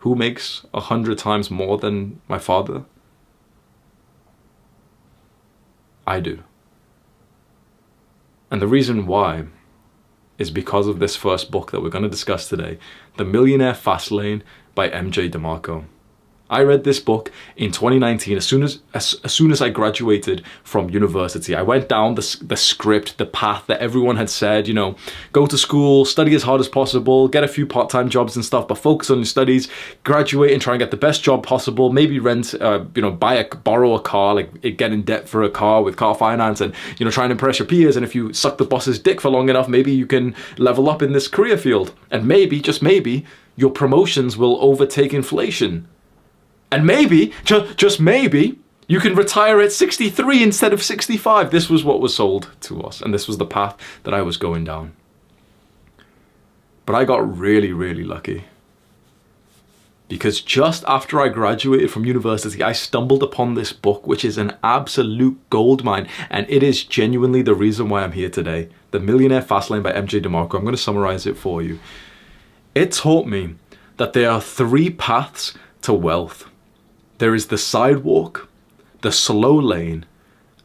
who makes 100 times more than my father? I do. And the reason why is because of this first book that we're going to discuss today, The Millionaire Fastlane by MJ DeMarco. I read this book in 2019 as soon as I graduated from university. I went down the script, the path that everyone had said, you know, go to school, study as hard as possible, get a few part-time jobs and stuff, but focus on your studies, graduate and try and get the best job possible, maybe rent, borrow a car, like get in debt for a car with car finance and, you know, try and impress your peers. And if you suck the boss's dick for long enough, maybe you can level up in this career field. And maybe, just maybe, your promotions will overtake inflation. And maybe, just maybe, you can retire at 63 instead of 65. This was what was sold to us, and this was the path that I was going down. But I got really, really lucky. Because just after I graduated from university, I stumbled upon this book, which is an absolute goldmine, and it is genuinely the reason why I'm here today. The Millionaire Fastlane by MJ DeMarco. I'm going to summarize it for you. It taught me that there are 3 paths to wealth. There is the sidewalk, the slow lane,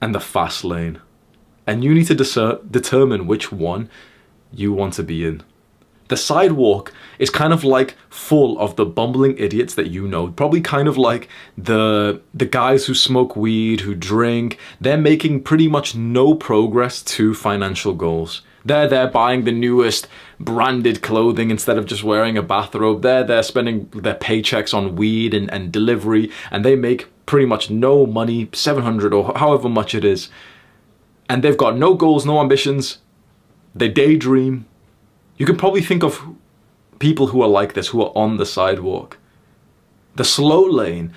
and the fast lane. And you need to determine which one you want to be in. The sidewalk is kind of like full of the bumbling idiots that you know. Probably kind of like the guys who smoke weed, who drink. They're making pretty much no progress to financial goals. They're buying the newest branded clothing instead of just wearing a bathrobe. They're spending their paychecks on weed and delivery, and they make pretty much no money, 700 or however much it is. And they've got no goals, no ambitions. They daydream. You can probably think of people who are like this, who are on the sidewalk. The slow lane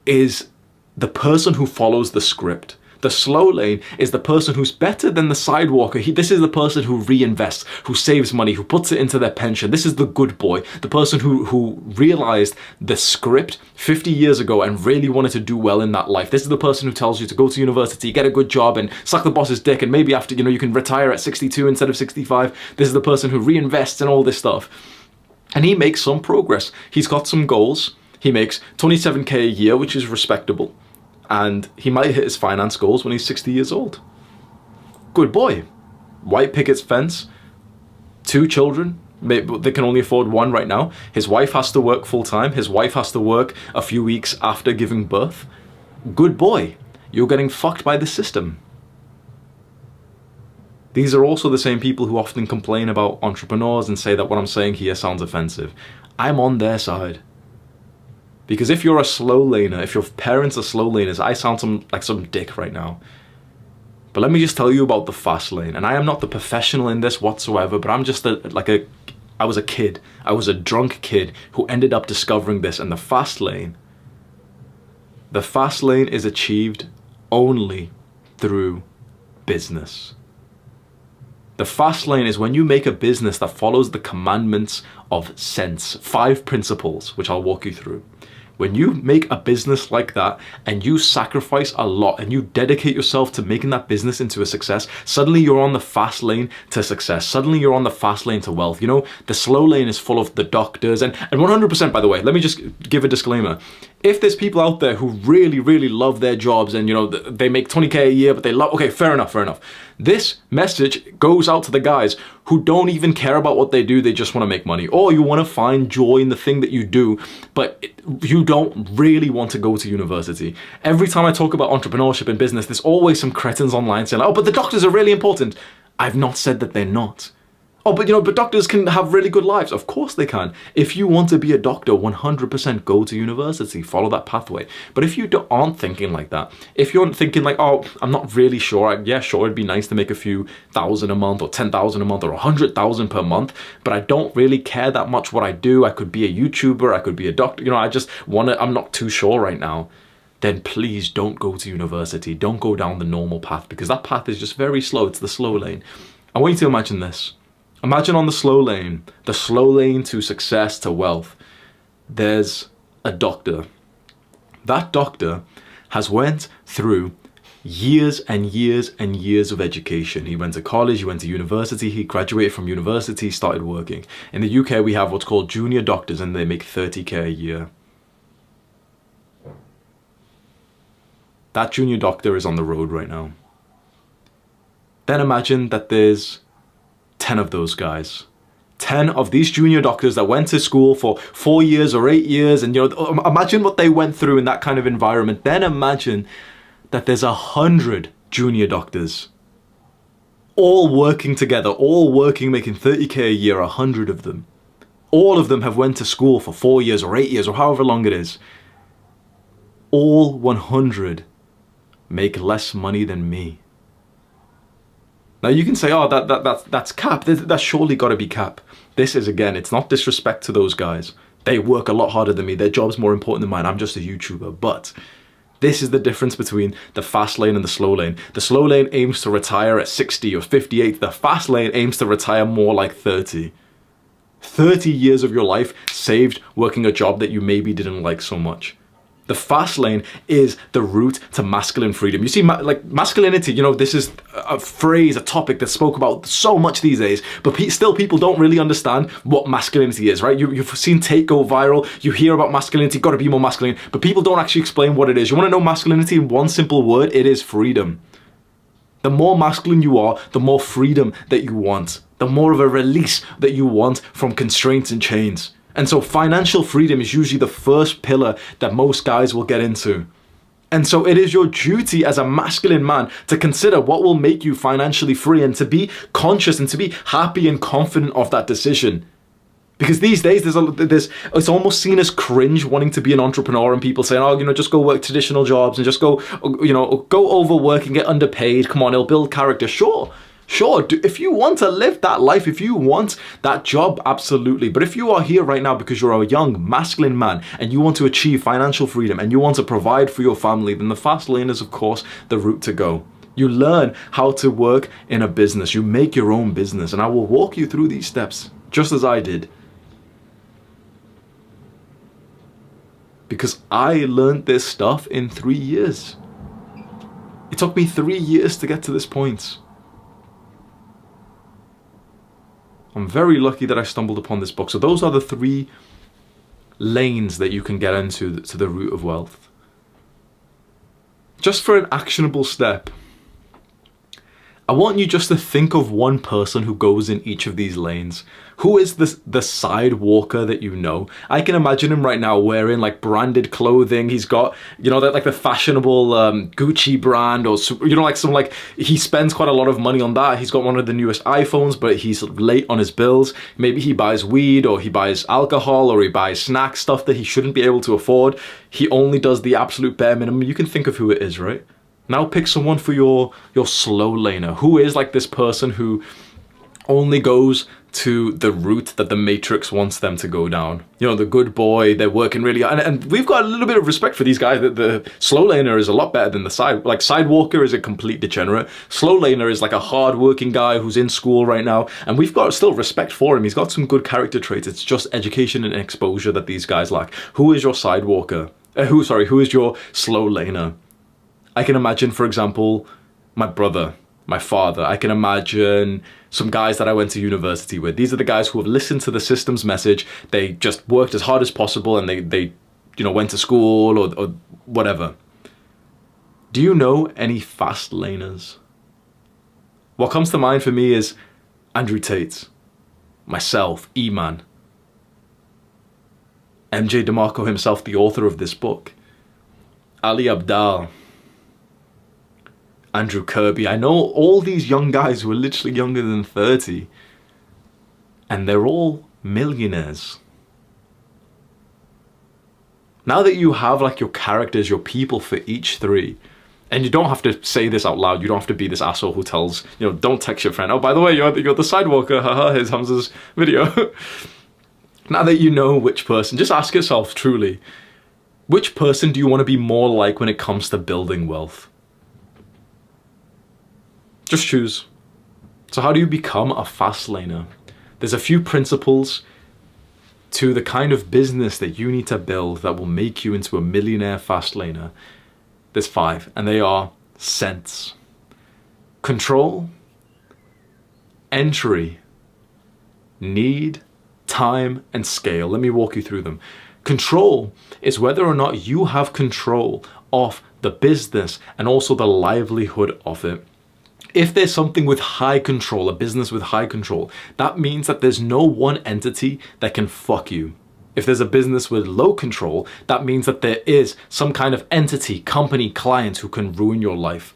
is the person who follows the script. The slow lane is the person who's better than the sidewalker. This is the person who reinvests, who saves money, who puts it into their pension. This is the good boy, the person who realized the script 50 years ago and really wanted to do well in that life. This is the person who tells you to go to university, get a good job and suck the boss's dick, and maybe after, you can retire at 62 instead of 65. This is the person who reinvests in all this stuff. And he makes some progress. He's got some goals. He makes 27K a year, which is respectable. And he might hit his finance goals when he's 60 years old. Good boy. White picket fence, 2 children. They can only afford 1 right now. His wife has to work full time. His wife has to work a few weeks after giving birth. Good boy. You're getting fucked by the system. These are also the same people who often complain about entrepreneurs and say that what I'm saying here sounds offensive. I'm on their side. Because if you're a slow laner, if your parents are slow laners, I sound like some dick right now. But let me just tell you about the fast lane. And I am not the professional in this whatsoever, but I'm just I was a kid. I was a drunk kid who ended up discovering this. And the fast lane is achieved only through business. The fast lane is when you make a business that follows the commandments of sense. 5 principles, which I'll walk you through. When you make a business like that and you sacrifice a lot and you dedicate yourself to making that business into a success, suddenly you're on the fast lane to success. Suddenly you're on the fast lane to wealth. The slow lane is full of the doctors and 100%, by the way, let me just give a disclaimer. If there's people out there who really, really love their jobs and, they make 20K a year, but they love, okay, fair enough. This message goes out to the guys who don't even care about what they do. They just want to make money. Or you want to find joy in the thing that you do, but you don't really want to go to university. Every time I talk about entrepreneurship and business, there's always some cretins online saying, oh, but the doctors are really important. I've not said that they're not. Oh, but doctors can have really good lives. Of course they can. If you want to be a doctor, 100% go to university, follow that pathway. But if you aren't thinking like that, if you're thinking like, oh, I'm not really sure. Yeah, sure, it'd be nice to make a few thousand a month or 10,000 a month or 100,000 per month, but I don't really care that much what I do. I could be a YouTuber. I could be a doctor. I'm not too sure right now. Then please don't go to university. Don't go down the normal path because that path is just very slow. It's the slow lane. I want you to imagine this. Imagine on the slow lane to success, to wealth, there's a doctor. That doctor has went through years and years and years of education. He went to college, he went to university, he graduated from university, started working. In the UK, we have what's called junior doctors, and they make 30k a year. That junior doctor is on the road right now. Then imagine that there's 10 of those guys. 10 of these junior doctors that went to school for 4 years or 8 years, and imagine what they went through in that kind of environment. Then imagine that there's 100 junior doctors all working together, all working, making 30k a year, 100 of them. All of them have went to school for 4 years or 8 years or however long it is. All 100 make less money than me. Now you can say, oh, that's cap. That's surely got to be cap. This is, again, it's not disrespect to those guys. They work a lot harder than me. Their job's more important than mine. I'm just a YouTuber. But this is the difference between the fast lane and the slow lane. The slow lane aims to retire at 60 or 58. The fast lane aims to retire more like 30. 30 years of your life saved working a job that you maybe didn't like so much. The fast lane is the route to masculine freedom. You see, like masculinity, this is a phrase, a topic that's spoke about so much these days, but still people don't really understand what masculinity is, right? You've seen Take go viral, you hear about masculinity, gotta be more masculine, but people don't actually explain what it is. You wanna know masculinity in one simple word? It is freedom. The more masculine you are, the more freedom that you want, the more of a release that you want from constraints and chains. And so financial freedom is usually the first pillar that most guys will get into. And so it is your duty as a masculine man to consider what will make you financially free and to be conscious and to be happy and confident of that decision. Because these days it's almost seen as cringe wanting to be an entrepreneur, and people saying, oh, just go work traditional jobs and just go overwork and get underpaid. Come on, it'll build character. Sure, if you want to live that life, if you want that job, absolutely. But if you are here right now because you're a young, masculine man and you want to achieve financial freedom and you want to provide for your family, then the fast lane is, of course, the route to go. You learn how to work in a business. You make your own business. And I will walk you through these steps, just as I did. Because I learned this stuff in 3 years. It took me 3 years to get to this point. I'm very lucky that I stumbled upon this book. So those are the 3 lanes that you can get into to the root of wealth. Just for an actionable step, I want you just to think of one person who goes in each of these lanes. Who is the side walker that you know? I can imagine him right now wearing like branded clothing. He's got, that like the fashionable Gucci brand, or he spends quite a lot of money on that. He's got one of the newest iPhones, but he's late on his bills. Maybe he buys weed, or he buys alcohol, or he buys snack stuff that he shouldn't be able to afford. He only does the absolute bare minimum. You can think of who it is, right? Now pick someone for your slow laner. Who is like this person who only goes to the route that the Matrix wants them to go down? The good boy, they're working really hard. And we've got a little bit of respect for these guys. The slow laner is a lot better than the side walker is a complete degenerate. Slow laner is like a hard-working guy who's in school right now, and we've got still respect for him. He's got some good character traits. It's just education and exposure that these guys lack. Who is your side walker? Who is your slow laner? I can imagine, for example, my brother, my father. I can imagine some guys that I went to university with. These are the guys who have listened to the system's message. They just worked as hard as possible, and they went to school or whatever. Do you know any fast laners? What comes to mind for me is Andrew Tate, myself, E-Man, MJ DeMarco himself, the author of this book, Ali Abdaal, Andrew Kirby. I know all these young guys who are literally younger than 30, and they're all millionaires. Now that you have like your characters, your people for each 3, and you don't have to say this out loud, you don't have to be this asshole who tells, don't text your friend, oh, by the way, you're the sidewalker, haha, here's Hamza's video. Now that you know which person, just ask yourself truly, which person do you want to be more like when it comes to building wealth? Just choose. So how do you become a fast laner? There's a few principles to the kind of business that you need to build that will make you into a millionaire fast laner. There's 5, and they are: sense. Control, entry, need, time, and scale. Let me walk you through them. Control is whether or not you have control of the business and also the livelihood of it. If there's something with high control, a business with high control, that means that there's no one entity that can fuck you. If there's a business with low control, that means that there is some kind of entity, company, client who can ruin your life.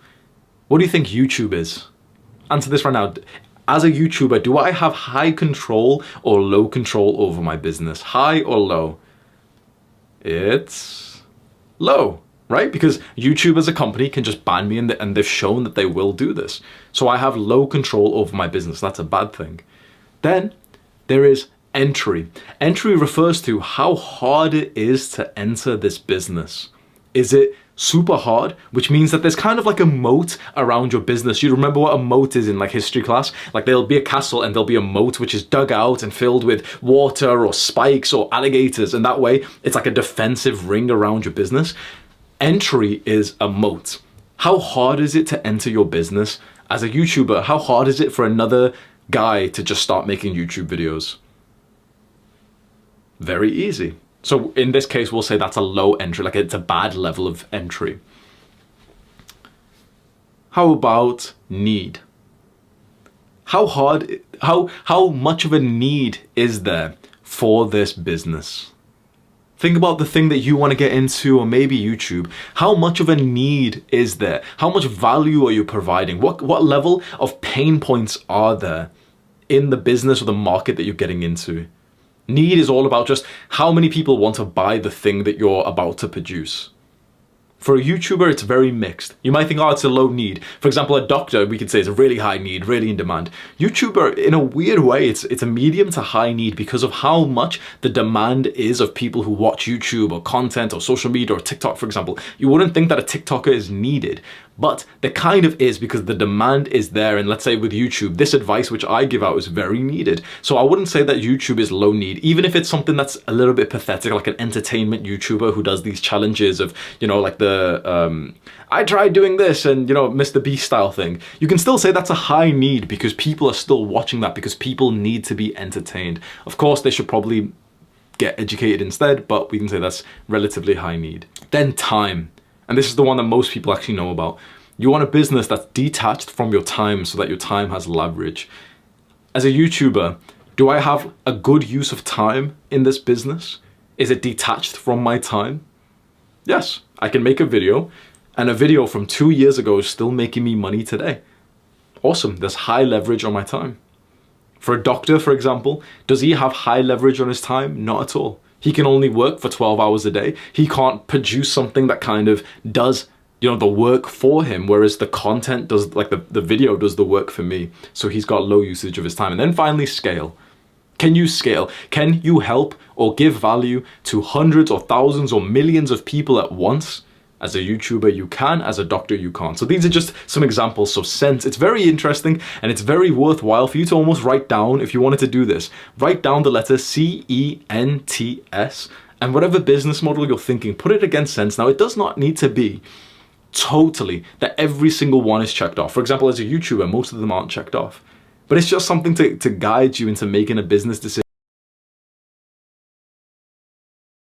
What do you think YouTube is? Answer this right now. As a YouTuber, do I have high control or low control over my business? High or low? It's low, right? Because YouTube as a company can just ban me and they've shown that they will do this. So I have low control over my business. That's a bad thing. Then there is entry. Entry refers to how hard it is to enter this business. Is it super hard, which means that there's kind of like a moat around your business? You remember what a moat is in like history class? Like there'll be a castle and there'll be a moat which is dug out and filled with water or spikes or alligators, and that way it's like a defensive ring around your business. Entry is a moat. How hard is it to enter your business? As a YouTuber, how hard is it for another guy to just start making YouTube videos? Very easy. So in this case, we'll say that's a low entry, like it's a bad level of entry. How about need? How much of a need is there for this business? Think about the thing that you want to get into, or maybe YouTube. How much of a need is there? How much value are you providing? What level of pain points are there in the business or the market that you're getting into? Need is all about just how many people want to buy the thing that you're about to produce. For a YouTuber, it's very mixed. You might think, oh, it's a low need. For example, a doctor, we could say, is a really high need, really in demand. YouTuber, in a weird way, it's a medium to high need because of how much the demand is of people who watch YouTube or content or social media or TikTok, for example. You wouldn't think that a TikToker is needed, but there kind of is because the demand is there. And let's say with YouTube, this advice which I give out is very needed. So I wouldn't say that YouTube is low need, even if it's something that's a little bit pathetic, like an entertainment YouTuber who does these challenges of, you know, like the I tried doing this and, you know, Mr. Beast style thing. You can still say that's a high need because people are still watching that, because people need to be entertained. Of course, they should probably get educated instead, but we can say that's relatively high need. Then time. And this is the one that most people actually know about. You want a business that's detached from your time so that your time has leverage. As a YouTuber, do I have a good use of time in this business? Is it detached from my time? Yes, I can make a video, and a video from 2 years ago is still making me money today. Awesome, there's high leverage on my time. For a doctor, for example, does he have high leverage on his time? Not at all. He can only work for 12 hours a day. He can't produce something that kind of does, you know, the work for him, whereas the content does, like the video does the work for me. So he's got low usage of his time. And then finally, scale. Can you scale? Can you help or give value to hundreds or thousands or millions of people at once? As a YouTuber, you can. As a doctor, you can't. So these are just some examples. So sense, it's very interesting and it's very worthwhile for you to almost write down, if you wanted to do this, write down the letter CENTS and whatever business model you're thinking, put it against sense. Now, it does not need to be totally that every single one is checked off. For example, as a YouTuber, most of them aren't checked off. But it's just something to guide you into making a business decision.